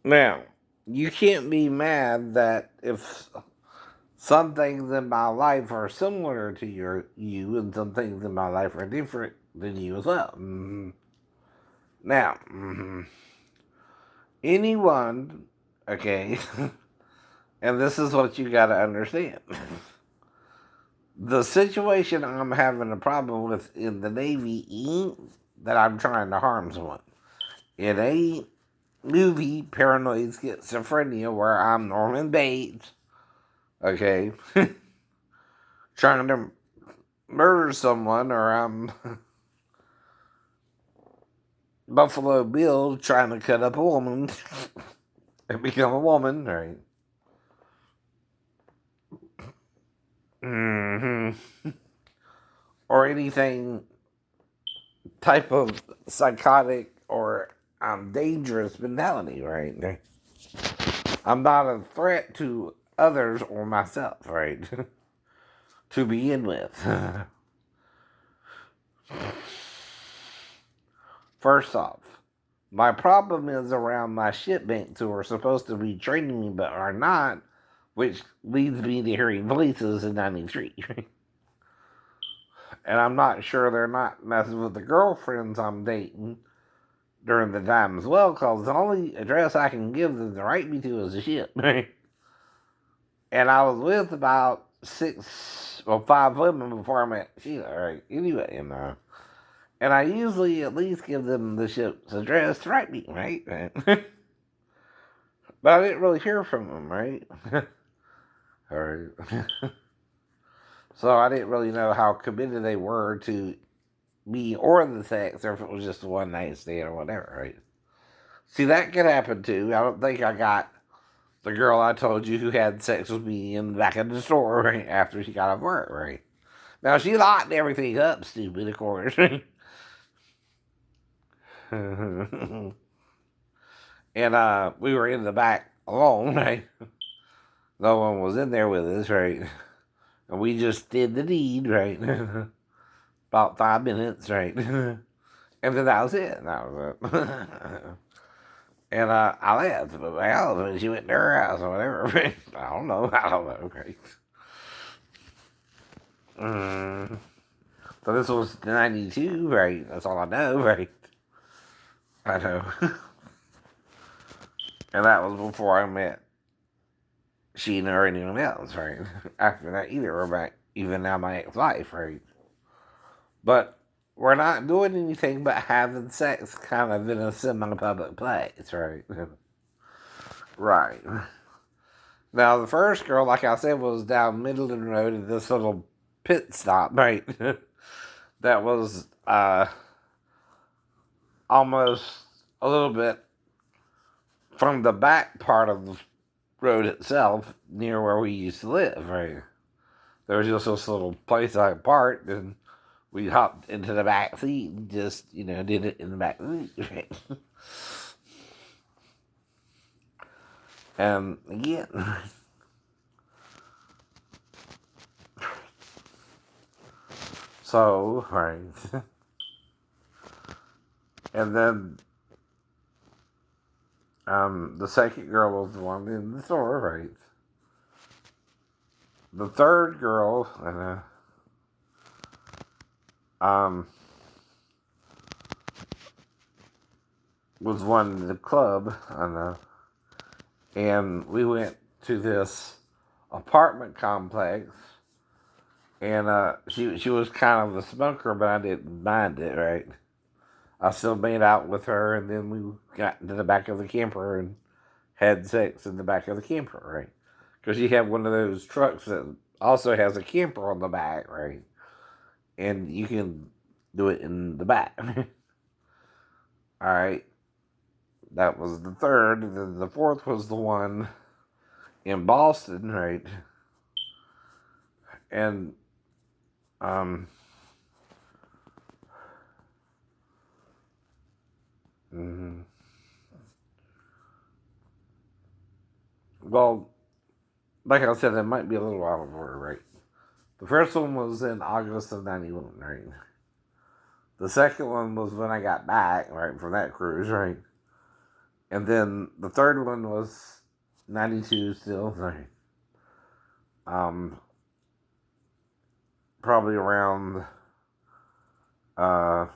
Now, you can't be mad that if some things in my life are similar to you, and some things in my life are different than you as well. Now, anyone, okay, and this is what you got to understand. The situation I'm having a problem with in the Navy ain't that I'm trying to harm someone. It ain't movie paranoid schizophrenia where I'm Norman Bates, okay, trying to murder someone, or I'm Buffalo Bill trying to cut up a woman and become a woman, right? Or anything type of psychotic or dangerous mentality, right? I'm not a threat to others or myself, right? To begin with. First off, my problem is around my shipmates who are supposed to be training me but are not, which leads me to hearing voices in 93. And I'm not sure they're not messing with the girlfriends I'm dating during the time as well, because the only address I can give them to write me to is a ship. And I was with about five women before I met Sheila, right? Anyway, and I usually at least give them the ship's address to write me, right? But I didn't really hear from them, right? Or so I didn't really know how committed they were to me or the sex, or if it was just a one night stand or whatever, right? See, that could happen too. I don't think I got the girl I told you who had sex with me in the back of the store right after she got off work, right? Now she locked everything up, stupid, of course. And we were in the back alone, right? No one was in there with us, right? And we just did the deed, right? About 5 minutes, right? And then that was it. That was it. And I left. But well, she went to her house or whatever. I don't know. I don't know. Right? So this was 92, right? That's all I know, right? I know. And that was before I met Sheena or anyone else, right? After that, either were back, even now my ex-wife, right? But we're not doing anything but having sex kind of in a semi-public place, right? Right. Now, the first girl, like I said, was down Midland Road at this little pit stop, right? That was almost a little bit from the back part of the road itself, near where we used to live, right? There was just this little place I parked, and we hopped into the back seat and just, did it in the back seat, right? And again, so, right. And then the second girl was the one in the store, right? The third girl, um, was one in the club, and we went to this apartment complex, and she was kind of a smoker, but I didn't mind it, right? I still made out with her, and then we got into the back of the camper and had sex in the back of the camper, right? Because she had one of those trucks that also has a camper on the back, right? And you can do it in the back. All right. That was the third. Then the fourth was the one in Boston, right? And um, mm, well, like I said, it might be a little out of order, right? The first one was in August of '91, right? The second one was when I got back, right, from that cruise, right? And then the third one was 92 still. Right. Um, Probably around uh,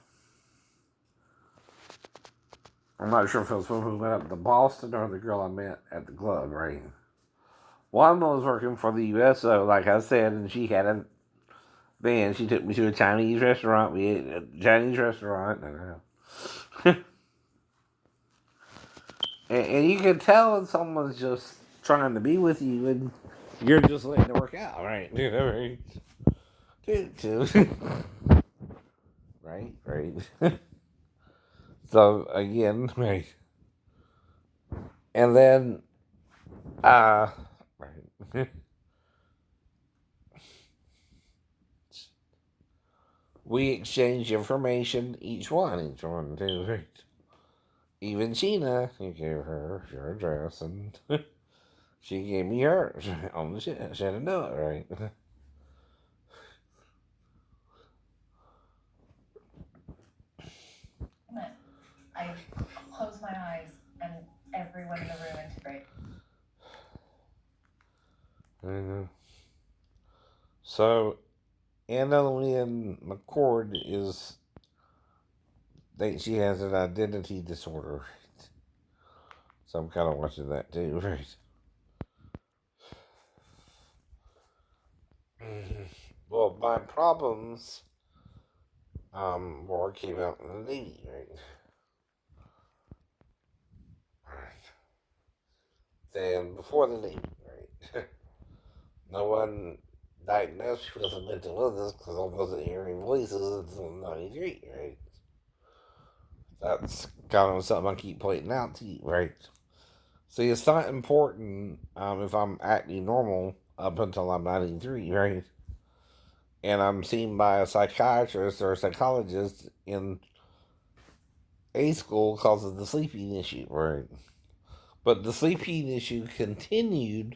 I'm not sure if it was when we went up to Boston or the girl I met at the club, right? One was working for the USO, like I said, and she had a van. She took me to a Chinese restaurant. We ate at a Chinese restaurant. And you can tell when someone's just trying to be with you and you're just letting it work out, right? You know, right? Right, right. So, again, right. And then, right. We exchange information, each one, too, right? Even Sheena, you gave her your address, and she gave me hers on the shit. She had to know it, right? I close my eyes and everyone in the room integrate. So, Anna Lynn McCord is, she has an identity disorder. Right? So I'm kind of watching that too, right? Well, my problems more came out in the Navy, right? Than before the Navy, right? No one diagnosed me with a mental illness because I wasn't hearing voices until 93, right? That's kind of something I keep pointing out to you, right? See, it's not important if I'm acting normal up until I'm 93, right? And I'm seen by a psychiatrist or a psychologist in A school because of the sleeping issue, right? But the sleeping issue continued,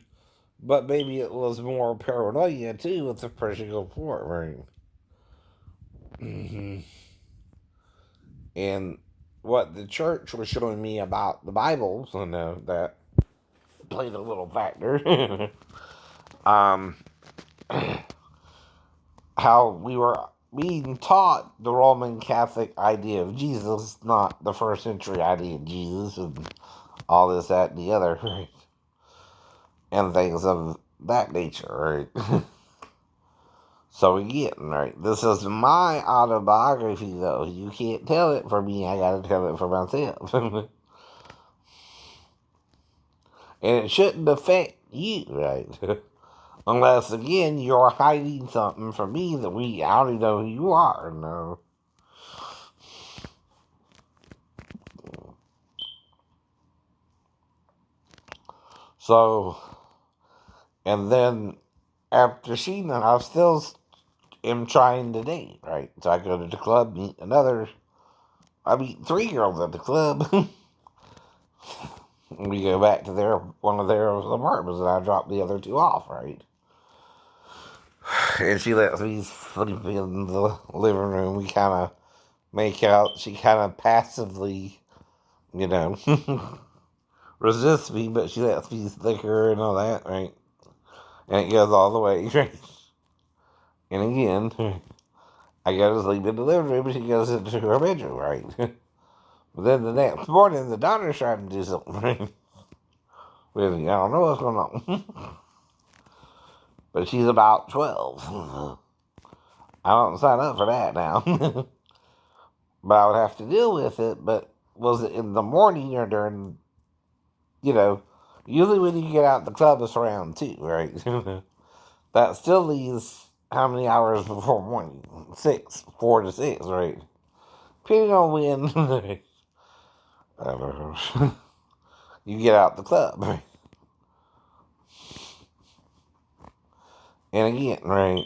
but maybe it was more paranoia too with the pressure go for it, right? Mm-hmm. And what the church was showing me about the Bible, so no, that played a little factor. um, how we were being taught the Roman Catholic idea of Jesus, not the first century idea of Jesus, and all this, that, and the other, right? And things of that nature, right? So again, right, this is my autobiography, though. You can't tell it for me. I gotta tell it for myself. And it shouldn't affect you, right? Unless, again, you're hiding something from me that I don't even know who you are, no. So, and then after Sheena, I still am trying to date, right? So I go to the club, I meet three girls at the club. We go back to one of their apartments, and I drop the other two off, right? And she lets me sleep in the living room. We kind of make out. She kind of passively, you know, resists me, but she lets me lick her and all that, right? And it goes all the way, right? And again, I go to sleep in the living room, and she goes into her bedroom, right? But then the next morning, the daughter's trying to do something, right? With me. I don't know what's going on. But she's about 12. I don't sign up for that now. But I would have to deal with it. But was it in the morning or during, you know, usually when you get out the club, it's around 2, right? That still leaves how many hours before morning? 6, 4 to 6, right? Depending on when I don't know, you get out the club, right? And again, right?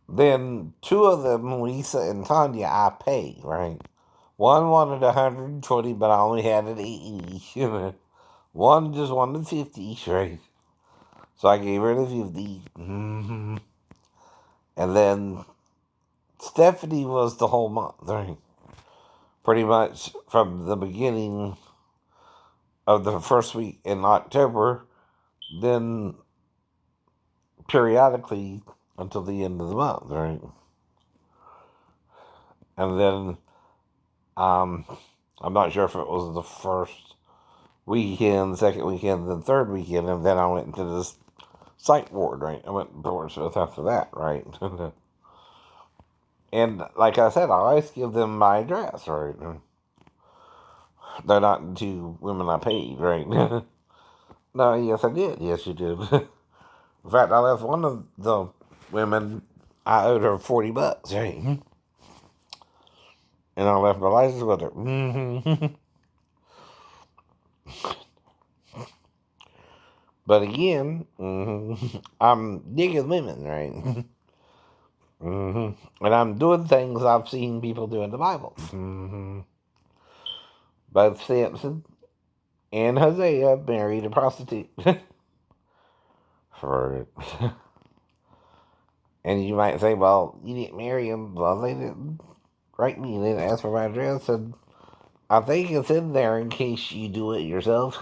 Then two of them, Lisa and Tanya, I paid, right? One wanted 120, but I only had it 80. One just wanted 50, right? So I gave her the 50. Mm-hmm. And then Stephanie was the whole month, right? pretty much from the beginning of the first week in October, then periodically until the end of the month, right? And then I'm not sure if it was the first weekend, second weekend, then third weekend, and then I went into this psych ward, right? I went to Portsmouth after that, right? And like I said, I always give them my address, right? They're not the two women I paid, right? No, yes, I did. Yes, you did. In fact, I left one of the women, I owed her $40, right? And I left my license with her. But again, I'm digging women, right? And I'm doing things I've seen people do in the Bible. Both Samson and Hosea married a prostitute. For it. And you might say, well, you didn't marry him. Well, they didn't write me. They didn't ask for my address. And I think it's in there in case you do it yourself.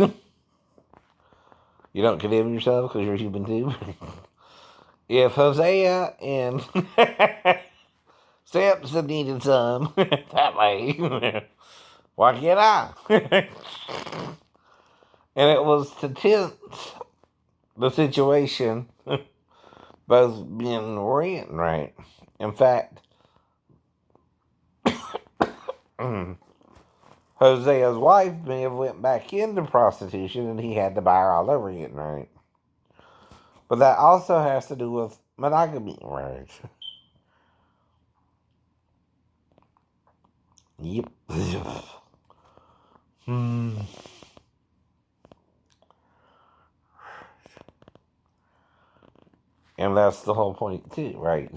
You don't condemn yourself because you're human too. If Hosea and Samson needed some that way, why can't I? And it was to tint the situation both men were in, right? In fact, Hosea's wife may have went back into prostitution and he had to buy her all over again, right? But that also has to do with monogamy, right? Yep. And that's the whole point too, right?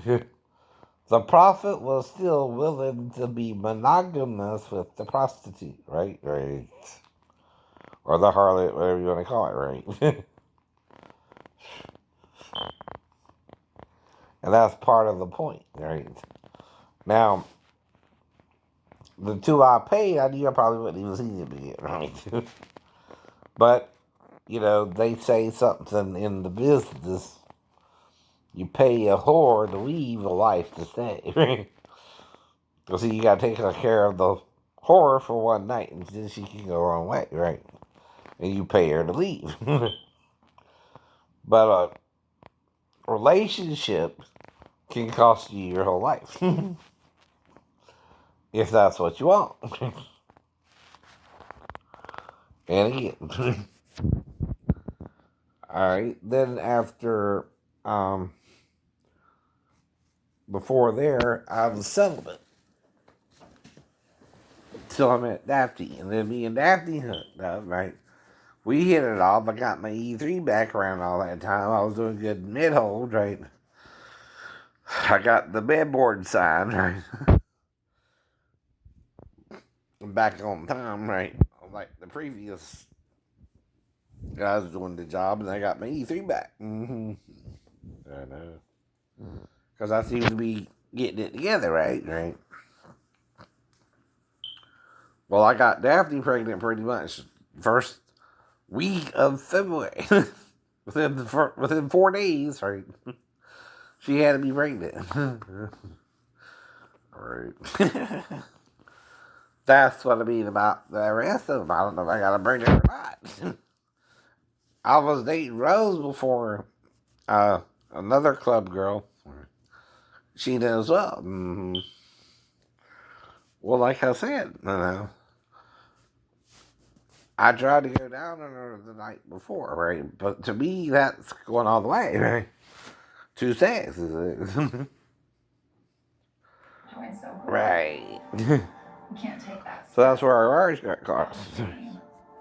The prophet was still willing to be monogamous with the prostitute, right? Right. Or the harlot, whatever you want to call it, right? And that's part of the point, right? Now, the two I paid, I knew I probably wouldn't even see them again, right? But, they say something in the business. You pay a whore to leave, a wife to stay, right? Because you got to take care of the whore for one night, and then she can go her own way, right? And you pay her to leave. But a relationship can cost you your whole life. If that's what you want. And again. Alright, then after, before there, I was celibate. Till I met Daphne. And then me and Daphne hooked up, right? We hit it off. I got my E3 back around all that time. I was doing good mid hold, right? I got the bedboard signed, right? Back on time, right? Like the previous guys doing the job, and I got my E3 back. I know. Because I seem to be getting it together, right? Right. Well, I got Daphne pregnant pretty much first week of February. within 4 days, right? She had to be pregnant. Right. That's what I mean about the rest of them. I don't know if I got to bring her or not. I was dating Rose before another club girl. She did as well. Well, like I said, I tried to go down on her the night before, right? But to me, that's going all the way, right? 2 sex is it? Right. So that's where our wires got caught.